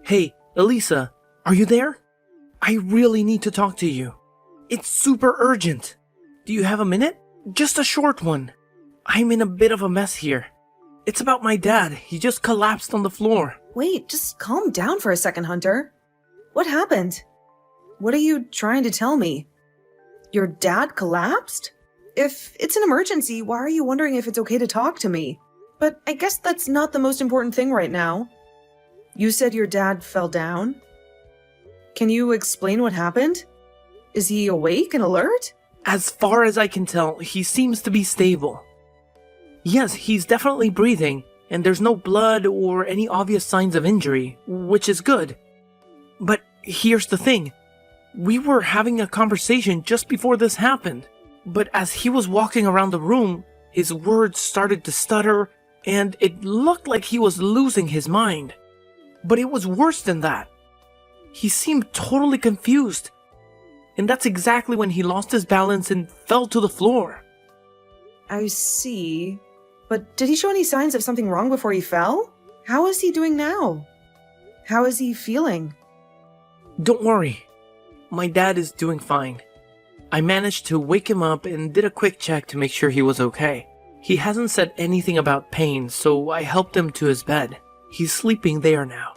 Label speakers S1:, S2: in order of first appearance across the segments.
S1: Hey, Elisa, are you there? I really need to talk to you. It's super urgent. Do you have a minute? Just a short one. I'm in a bit of a mess here. It's about my dad. He just collapsed on the floor.
S2: Wait, just calm down for a second, Hunter. What happened? What are you trying to tell me? Your dad collapsed? If it's an emergency, why are you wondering if it's okay to talk to me? But I guess that's not the most important thing right now. You said your dad fell down? Can you explain what happened? Is he awake and alert?
S1: As far as I can tell, he seems to be stable. Yes, he's definitely breathing, and there's no blood or any obvious signs of injury, which is good. But here's the thing. We were having a conversation just before this happened, but as he was walking around the room, his words started to stutter, and it looked like he was losing his mind. But it was worse than that. He seemed totally confused. And that's exactly when he lost his balance and fell to the floor.
S2: I see. But did he show any signs of something wrong before he fell? How is he doing now? How is he feeling?
S1: Don't worry. My dad is doing fine. I managed to wake him up and did a quick check to make sure he was okay. He hasn't said anything about pain, so I helped him to his bed. He's sleeping there now.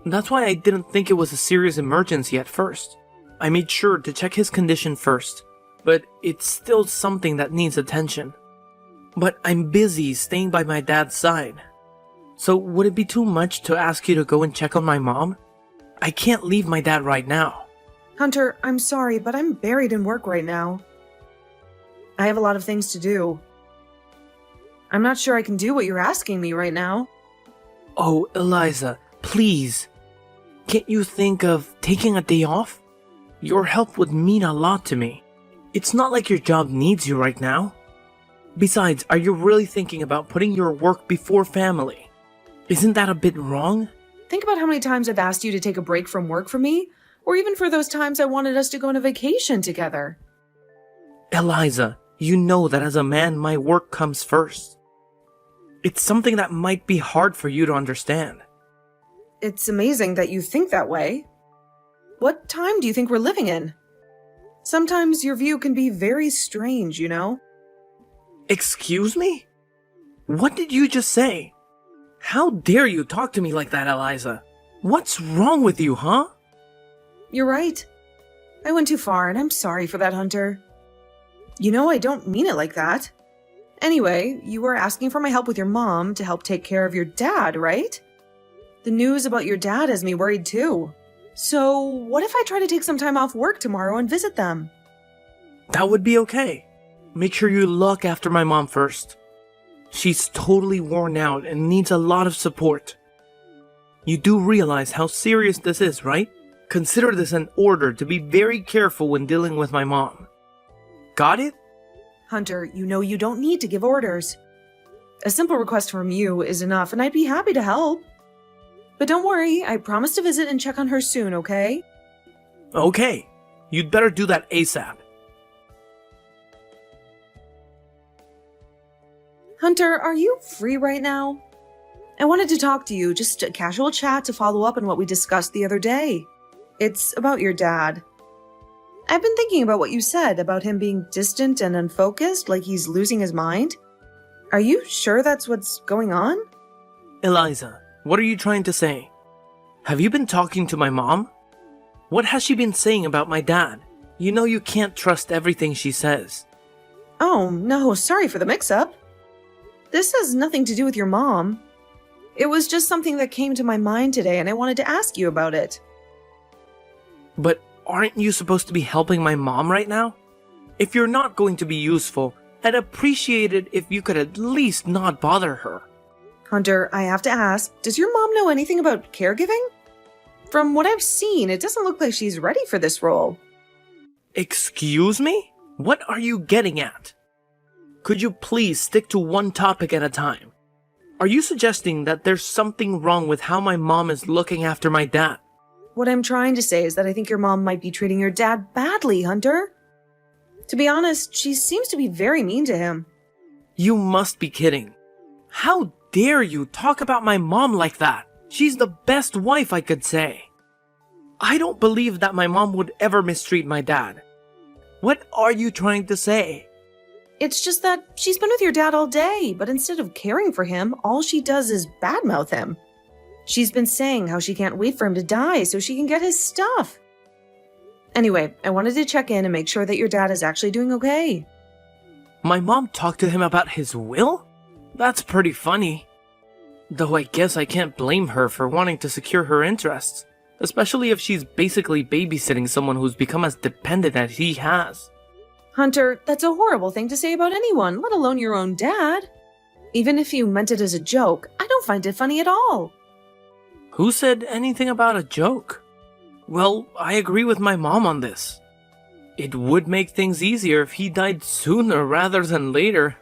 S1: That's why I didn't think it was a serious emergency at first. I made sure to check his condition first, but it's still something that needs attention. But I'm busy staying by my dad's side. So would it be too much to ask you to go and check on my mom? I can't leave my dad right now.
S2: Hunter, I'm sorry, but I'm buried in work right now. I have a lot of things to do. I'm not sure I can do what you're asking me right now.
S1: Oh, Eliza, please. Can't you think of taking a day off? Your help would mean a lot to me. It's not like your job needs you right now. Besides, are you really thinking about putting your work before family? Isn't that a bit wrong?
S2: Think about how many times I've asked you to take a break from work for me, or even for those times I wanted us to go on a vacation together.
S1: Eliza, you know that as a man, my work comes first. It's something that might be hard for you to understand.
S2: It's amazing that you think that way. What time do you think we're living in? Sometimes your view can be very strange, you know?
S1: Excuse me? What did you just say? How dare you talk to me like that, Eliza? What's wrong with you, huh?
S2: You're right. I went too far, and I'm sorry for that, Hunter. You know, I don't mean it like that. Anyway, you were asking for my help with your mom to help take care of your dad, right? The news about your dad has me worried too. So, what if I try to take some time off work tomorrow and visit them?
S1: That would be okay. Make sure you look after my mom first. She's totally worn out and needs a lot of support. You do realize how serious this is, right? Consider this an order to be very careful when dealing with my mom. Got it?
S2: Hunter, you know you don't need to give orders. A simple request from you is enough, and I'd be happy to help. But don't worry, I promise to visit and check on her soon, okay?
S1: Okay. You'd better do that ASAP.
S2: Hunter, are you free right now? I wanted to talk to you, just a casual chat to follow up on what we discussed the other day. It's about your dad. I've been thinking about what you said about him being distant and unfocused, like he's losing his mind. Are you sure that's what's going on?
S1: Eliza, what are you trying to say? Have you been talking to my mom? What has she been saying about my dad? You know you can't trust everything she says.
S2: Oh, no, sorry for the mix-up. This has nothing to do with your mom. It was just something that came to my mind today, and I wanted to ask you about it.
S1: But aren't you supposed to be helping my mom right now? If you're not going to be useful, I'd appreciate it if you could at least not bother her.
S2: Hunter, I have to ask, does your mom know anything about caregiving? From what I've seen, it doesn't look like she's ready for this role.
S1: Excuse me? What are you getting at? Could you please stick to one topic at a time? Are you suggesting that there's something wrong with how my mom is looking after my dad?
S2: What I'm trying to say is that I think your mom might be treating your dad badly, Hunter. To be honest, she seems to be very mean to him.
S1: You must be kidding. How dare you talk about my mom like that? She's the best wife, I could say. I don't believe that my mom would ever mistreat my dad. What are you trying to say?
S2: It's just that she's been with your dad all day, but instead of caring for him, all she does is badmouth him. She's been saying how she can't wait for him to die so she can get his stuff. Anyway, I wanted to check in and make sure that your dad is actually doing okay.
S1: My mom talked to him about his will? That's pretty funny. Though I guess I can't blame her for wanting to secure her interests, especially if she's basically babysitting someone who's become as dependent as he has.
S2: Hunter, that's a horrible thing to say about anyone, let alone your own dad. Even if you meant it as a joke, I don't find it funny at all.
S1: Who said anything about a joke? Well, I agree with my mom on this. It would make things easier if he died sooner rather than later.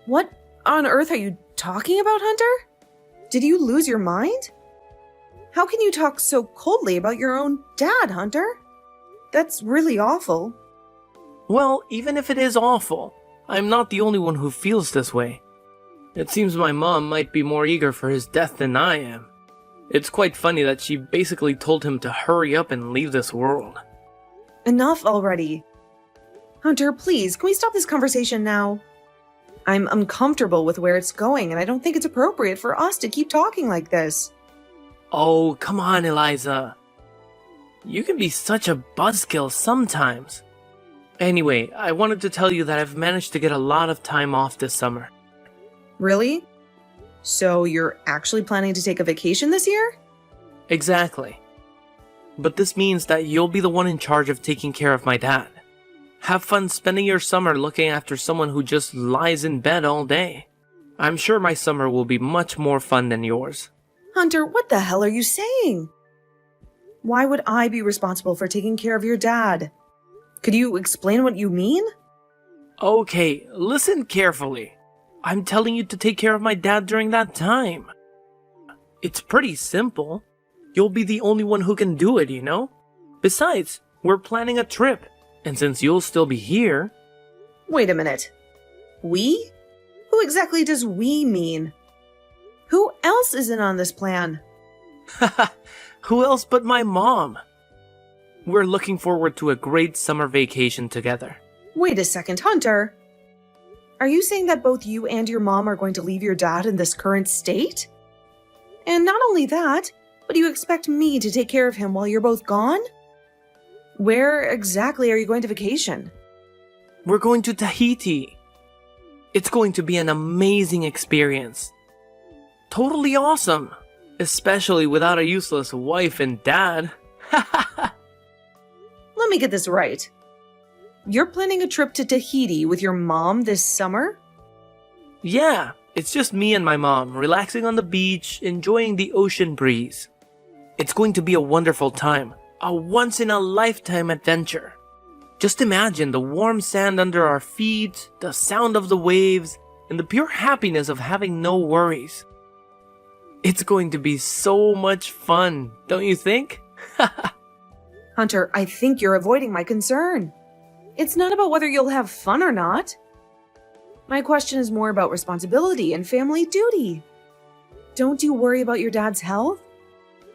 S2: What on earth are you talking about, Hunter? Did you lose your mind? How can you talk so coldly about your own dad, Hunter? That's really awful.
S1: Well, even if it is awful, I'm not the only one who feels this way. It seems my mom might be more eager for his death than I am. It's quite funny that she basically told him to hurry up and leave this world.
S2: Enough already. Hunter, please, can we stop this conversation now? I'm uncomfortable with where it's going, and I don't think it's appropriate for us to keep talking like this.
S1: Oh, come on, Eliza. You can be such a buzzkill sometimes. Anyway, I wanted to tell you that I've managed to get a lot of time off this summer.
S2: Really? So you're actually planning to take a vacation this year?
S1: Exactly. But this means that you'll be the one in charge of taking care of my dad. Have fun spending your summer looking after someone who just lies in bed all day. I'm sure my summer will be much more fun than yours.
S2: Hunter, what the hell are you saying? Why would I be responsible for taking care of your dad? Could you explain what you mean?
S1: Okay, listen carefully. I'm telling you to take care of my dad during that time. It's pretty simple. You'll be the only one who can do it, you know? Besides, we're planning a trip, and since you'll still be here...
S2: Wait a minute. We? Who exactly does we mean? Who else is in on this plan?
S1: Haha, who else but my mom? We're looking forward to a great summer vacation together.
S2: Wait a second, Hunter. Are you saying that both you and your mom are going to leave your dad in this current state? And not only that, but you expect me to take care of him while you're both gone? Where exactly are you going to vacation?
S1: We're going to Tahiti. It's going to be an amazing experience. Totally awesome. Especially without a useless wife and dad.
S2: Let me get this right. You're planning a trip to Tahiti with your mom this summer?
S1: Yeah, it's just me and my mom, relaxing on the beach, enjoying the ocean breeze. It's going to be a wonderful time, a once-in-a-lifetime adventure. Just imagine the warm sand under our feet, the sound of the waves, and the pure happiness of having no worries. It's going to be so much fun, don't you think?
S2: Hunter, I think you're avoiding my concern. It's not about whether you'll have fun or not. My question is more about responsibility and family duty. Don't you worry about your dad's health?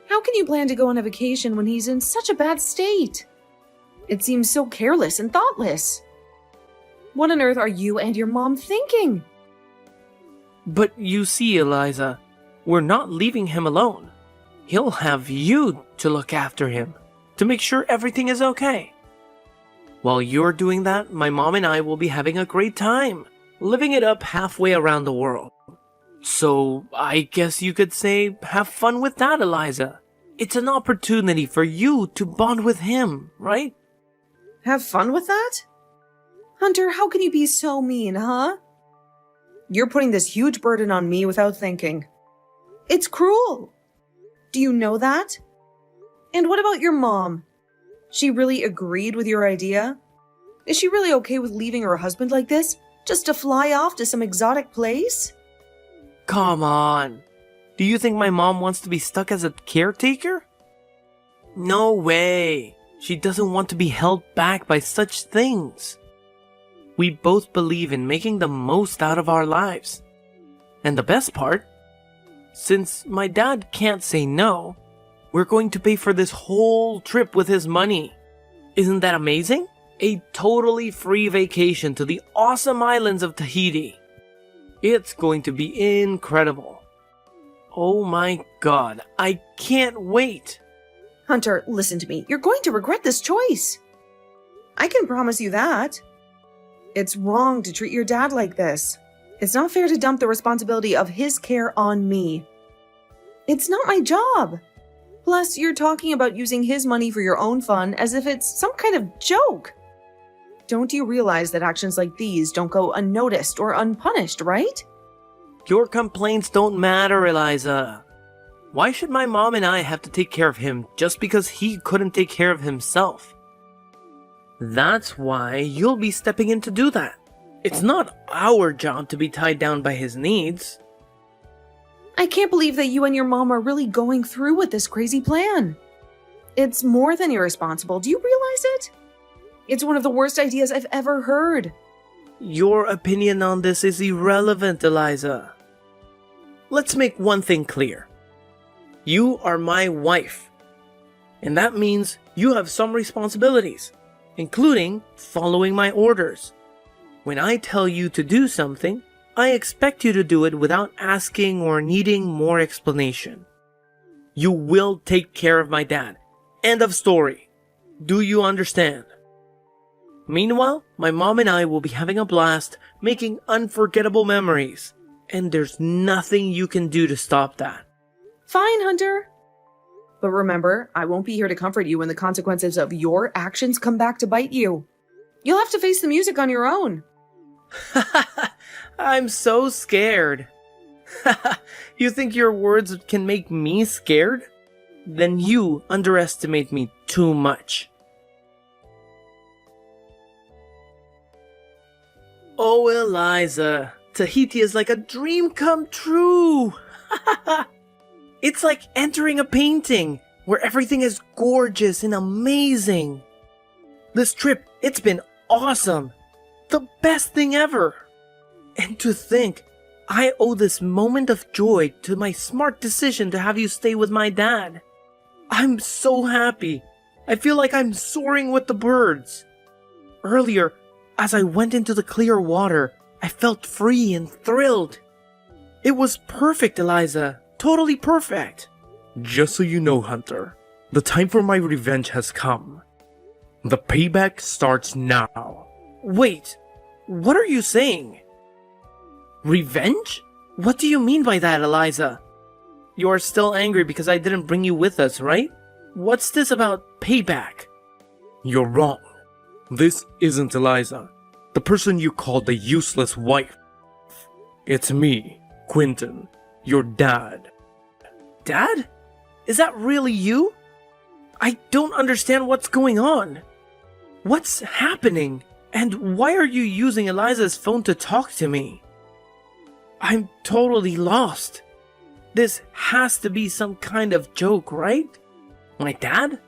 S2: How can you plan to go on a vacation when he's in such a bad state? It seems so careless and thoughtless. What on earth are you and your mom thinking?
S1: But you see, Eliza, we're not leaving him alone. He'll have you to look after him, to make sure everything is okay. While you're doing that, my mom and I will be having a great time, living it up halfway around the world. So, I guess you could say, have fun with that, Eliza. It's an opportunity for you to bond with him, right?
S2: Have fun with that? Hunter, how can you be so mean, huh? You're putting this huge burden on me without thinking. It's cruel. Do you know that? And what about your mom? She really agreed with your idea? Is she really okay with leaving her husband like this, just to fly off to some exotic place?
S1: Come on. Do you think my mom wants to be stuck as a caretaker? No way. She doesn't want to be held back by such things. We both believe in making the most out of our lives. And the best part, Since my dad can't say no, we're going to pay for this whole trip with his money. Isn't that amazing? A totally free vacation to the awesome islands of Tahiti. It's going to be incredible. Oh my god, I can't wait.
S2: Hunter, listen to me. You're going to regret this choice. I can promise you that. It's wrong to treat your dad like this. It's not fair to dump the responsibility of his care on me. It's not my job. Plus, you're talking about using his money for your own fun as if it's some kind of joke. Don't you realize that actions like these don't go unnoticed or unpunished, right?
S1: Your complaints don't matter, Eliza. Why should my mom and I have to take care of him just because he couldn't take care of himself? That's why you'll be stepping in to do that. It's not our job to be tied down by his needs.
S2: I can't believe that you and your mom are really going through with this crazy plan. It's more than irresponsible. Do you realize it? It's one of the worst ideas I've ever heard.
S1: Your opinion on this is irrelevant, Eliza. Let's make one thing clear. You are my wife. And that means you have some responsibilities, including following my orders. When I tell you to do something, I expect you to do it without asking or needing more explanation. You will take care of my dad. End of story. Do you understand? Meanwhile, my mom and I will be having a blast, making unforgettable memories. And there's nothing you can do to stop that.
S2: Fine, Hunter. But remember, I won't be here to comfort you when the consequences of your actions come back to bite you. You'll have to face the music on your own.
S1: I'm so scared. You think your words can make me scared? Then you underestimate me too much. Oh, Eliza, Tahiti is like a dream come true. It's like entering a painting where everything is gorgeous and amazing. This trip, it's been awesome. The best thing ever. And to think, I owe this moment of joy to my smart decision to have you stay with my dad. I'm so happy. I feel like I'm soaring with the birds. Earlier, as I went into the clear water, I felt free and thrilled. It was perfect, Eliza. Totally perfect.
S3: Just so you know, Hunter, the time for my revenge has come. The payback starts now.
S1: Wait, what are you saying? Revenge? What do you mean by that, Eliza? You are still angry because I didn't bring you with us, right? What's this about payback?
S3: You're wrong. This isn't Eliza, the person you called the useless wife. It's me, Quentin, your dad.
S1: Dad? Is that really you? I don't understand what's going on. What's happening? And why are you using Eliza's phone to talk to me? I'm totally lost. This has to be some kind of joke, right? My dad?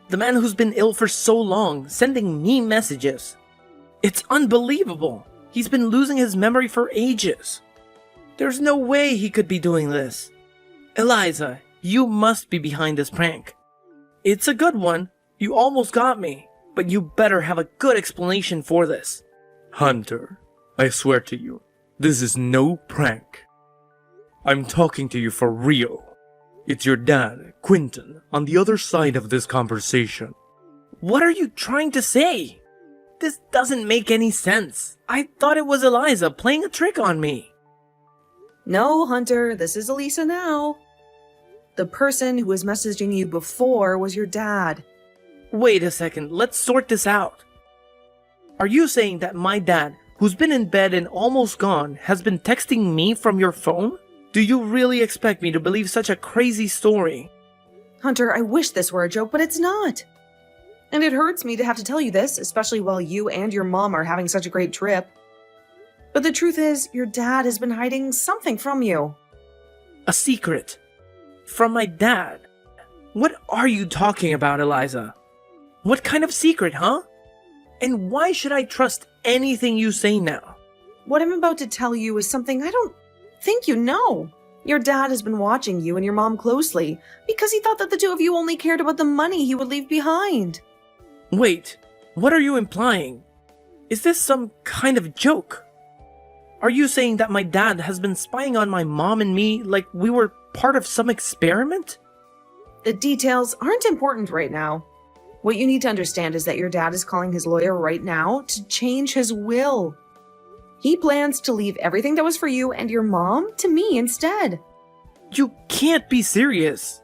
S1: The man who's been ill for so long, sending me messages. It's unbelievable. He's been losing his memory for ages. There's no way he could be doing this. Eliza, you must be behind this prank. It's a good one. You almost got me. But you better have a good explanation for this.
S3: Hunter, I swear to you, this is no prank. I'm talking to you for real. It's your dad, Quentin, on the other side of this conversation.
S1: What are you trying to say? This doesn't make any sense. I thought it was Eliza playing a trick on me.
S2: No, Hunter, this is Elisa now. The person who was messaging you before was your dad.
S1: Wait a second, let's sort this out. Are you saying that my dad, who's been in bed and almost gone, has been texting me from your phone? Do you really expect me to believe such a crazy story?
S2: Hunter, I wish this were a joke, but it's not. And it hurts me to have to tell you this, especially while you and your mom are having such a great trip. But the truth is, your dad has been hiding something from you.
S1: A secret? From my dad? What are you talking about, Eliza? What kind of secret, huh? And why should I trust anything you say now?
S2: What I'm about to tell you is something I don't think you know. Your dad has been watching you and your mom closely because he thought that the two of you only cared about the money he would leave behind.
S1: Wait, what are you implying? Is this some kind of joke? Are you saying that my dad has been spying on my mom and me like we were part of some experiment?
S2: The details aren't important right now. What you need to understand is that your dad is calling his lawyer right now to change his will. He plans to leave everything that was for you and your mom to me instead.
S1: You can't be serious.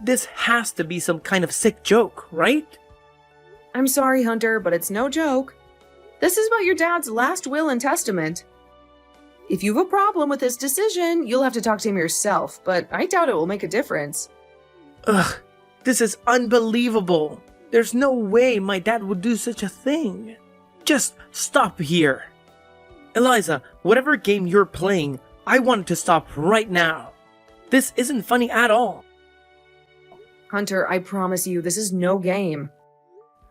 S1: This has to be some kind of sick joke, right?
S2: I'm sorry, Hunter, but it's no joke. This is about your dad's last will and testament. If you have a problem with this decision, you'll have to talk to him yourself, but I doubt it will make a difference.
S1: Ugh, this is unbelievable. There's no way my dad would do such a thing. Just stop here. Eliza, whatever game you're playing, I want it to stop right now. This isn't funny at all.
S2: Hunter, I promise you, this is no game.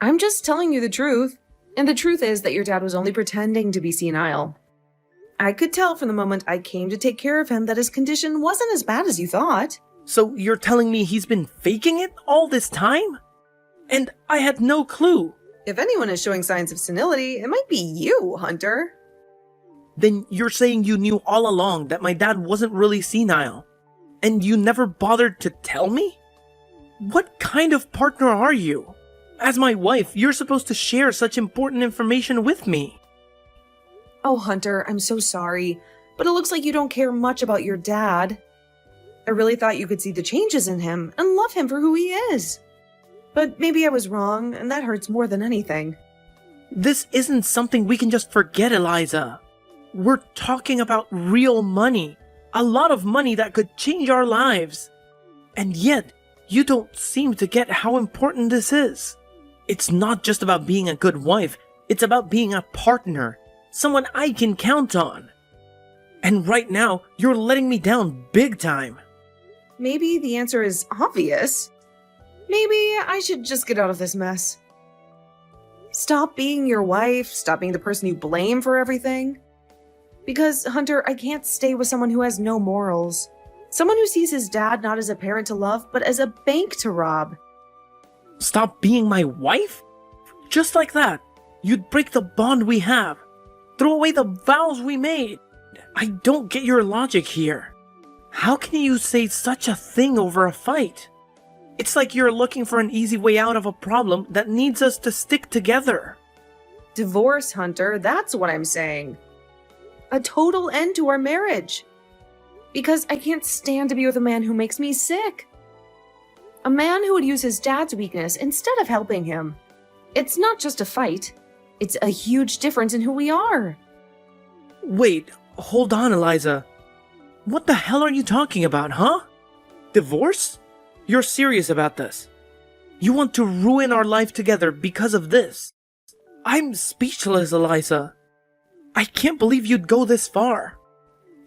S2: I'm just telling you the truth, and the truth is that your dad was only pretending to be senile. I could tell from the moment I came to take care of him that his condition wasn't as bad as you thought.
S1: So you're telling me he's been faking it all this time? And I had no clue.
S2: If anyone is showing signs of senility, it might be you, Hunter.
S1: Then you're saying you knew all along that my dad wasn't really senile, and you never bothered to tell me? What kind of partner are you? As my wife, you're supposed to share such important information with me.
S2: Oh, Hunter, I'm so sorry, but it looks like you don't care much about your dad. I really thought you could see the changes in him and love him for who he is. But maybe I was wrong, and that hurts more than anything.
S1: This isn't something we can just forget, Eliza. We're talking about real money. A lot of money that could change our lives. And yet, you don't seem to get how important this is. It's not just about being a good wife. It's about being a partner. Someone I can count on. And right now, you're letting me down big time.
S2: Maybe the answer is obvious. Maybe I should just get out of this mess. Stop being your wife. Stop being the person you blame for everything. Because, Hunter, I can't stay with someone who has no morals. Someone who sees his dad not as a parent to love, but as a bank to rob.
S1: Stop being my wife? Just like that, you'd break the bond we have. Throw away the vows we made. I don't get your logic here. How can you say such a thing over a fight? It's like you're looking for an easy way out of a problem that needs us to stick together.
S2: Divorce, Hunter, that's what I'm saying. A total end to our marriage. Because I can't stand to be with a man who makes me sick. A man who would use his dad's weakness instead of helping him. It's not just a fight. It's a huge difference in who we are.
S1: Wait, hold on, Eliza. What the hell are you talking about, huh? Divorce? You're serious about this? You want to ruin our life together because of this? I'm speechless, Eliza. I can't believe you'd go this far.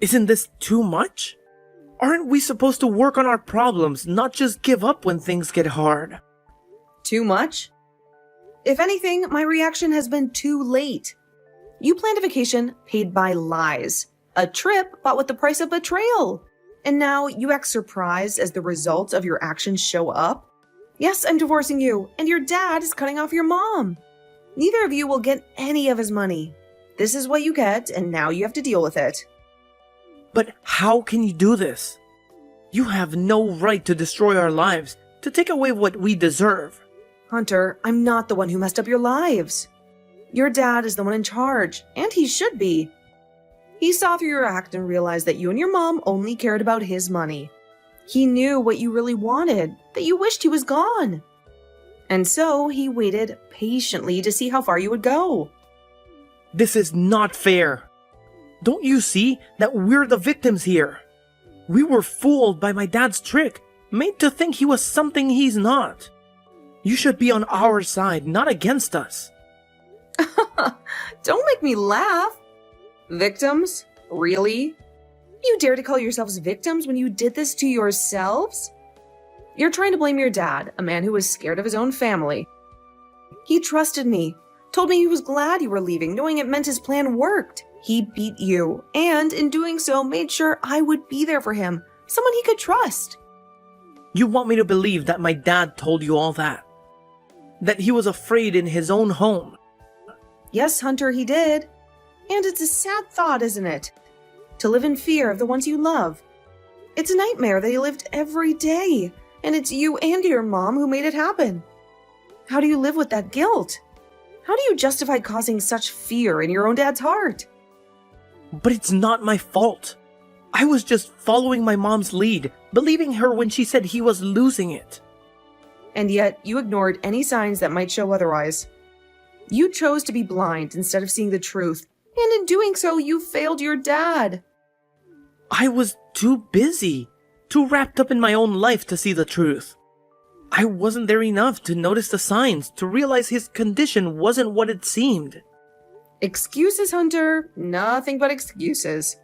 S1: Isn't this too much? Aren't we supposed to work on our problems, not just give up when things get hard?
S2: Too much? If anything, my reaction has been too late. You planned a vacation paid by lies. A trip bought with the price of betrayal. And now you act surprised as the results of your actions show up? Yes, I'm divorcing you, and your dad is cutting off your mom. Neither of you will get any of his money. This is what you get, and now you have to deal with it.
S1: But how can you do this? You have no right to destroy our lives, to take away what we deserve.
S2: Hunter, I'm not the one who messed up your lives. Your dad is the one in charge, and he should be. He saw through your act and realized that you and your mom only cared about his money. He knew what you really wanted, that you wished he was gone. And so he waited patiently to see how far you would go.
S1: This is not fair. Don't you see that we're the victims here? We were fooled by my dad's trick, made to think he was something he's not. You should be on our side, not against us.
S2: Don't make me laugh. Victims? Really? You dare to call yourselves victims when you did this to yourselves? You're trying to blame your dad, a man who was scared of his own family. He trusted me, told me he was glad you were leaving, knowing it meant his plan worked. He beat you, and in doing so, made sure I would be there for him, Someone he could trust.
S1: You want me to believe that my dad told you all that? That he was afraid in his own home?
S2: Yes, Hunter, he did. And it's a sad thought, isn't it? To live in fear of the ones you love. It's a nightmare that he lived every day, and it's you and your mom who made it happen. How do you live with that guilt? How do you justify causing such fear in your own dad's heart?
S1: But it's not my fault. I was just following my mom's lead, believing her when she said he was losing it.
S2: And yet, you ignored any signs that might show otherwise. You chose to be blind instead of seeing the truth, and in doing so, you failed your dad.
S1: I was too busy, too wrapped up in my own life to see the truth. I wasn't there enough to notice the signs, to realize his condition wasn't what it seemed.
S2: Excuses, Hunter. Nothing but excuses.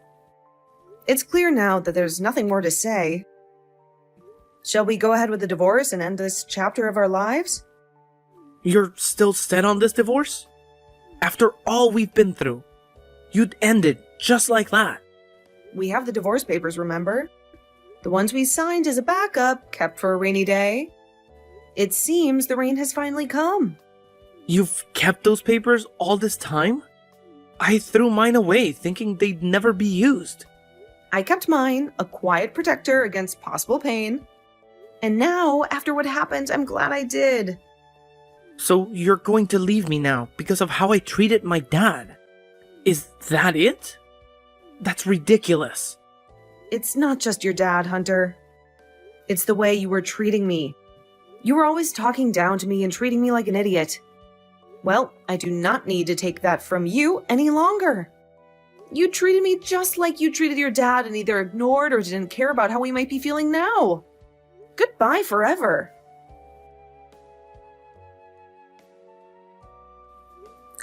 S2: It's clear now that there's nothing more to say. Shall we go ahead with the divorce and end this chapter of our lives?
S1: You're still set on this divorce? After all we've been through, you'd end it just like that.
S2: We have the divorce papers, remember? The ones we signed as a backup, kept for a rainy day. It seems the rain has finally come.
S1: You've kept those papers all this time? I threw mine away thinking they'd never be used.
S2: I kept mine, a quiet protector against possible pain. And now, after what happened, I'm glad I did.
S1: So you're going to leave me now because of how I treated my dad? Is that it? That's ridiculous.
S2: It's not just your dad, Hunter. It's the way you were treating me. You were always talking down to me and treating me like an idiot. Well, I do not need to take that from you any longer. You treated me just like you treated your dad and either ignored or didn't care about how we might be feeling now. Goodbye forever.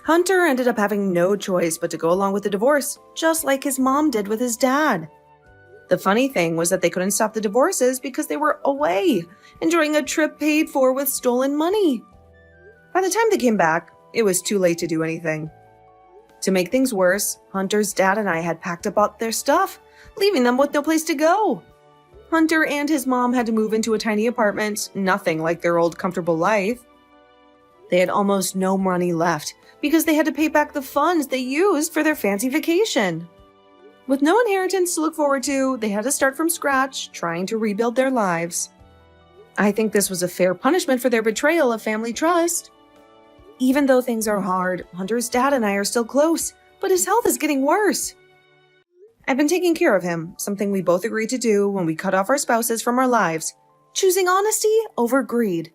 S2: Hunter ended up having no choice but to go along with the divorce, just like his mom did with his dad. The funny thing was that they couldn't stop the divorces because they were away, enjoying a trip paid for with stolen money. By the time they came back, it was too late to do anything. To make things worse, Hunter's dad and I had packed up all their stuff, leaving them with no place to go. Hunter and his mom had to move into a tiny apartment, nothing like their old comfortable life. They had almost no money left because they had to pay back the funds they used for their fancy vacation. With no inheritance to look forward to, they had to start from scratch, trying to rebuild their lives. I think this was a fair punishment for their betrayal of family trust. Even though things are hard, Hunter's dad and I are still close, but his health is getting worse. I've been taking care of him, something we both agreed to do when we cut off our spouses from our lives, choosing honesty over greed.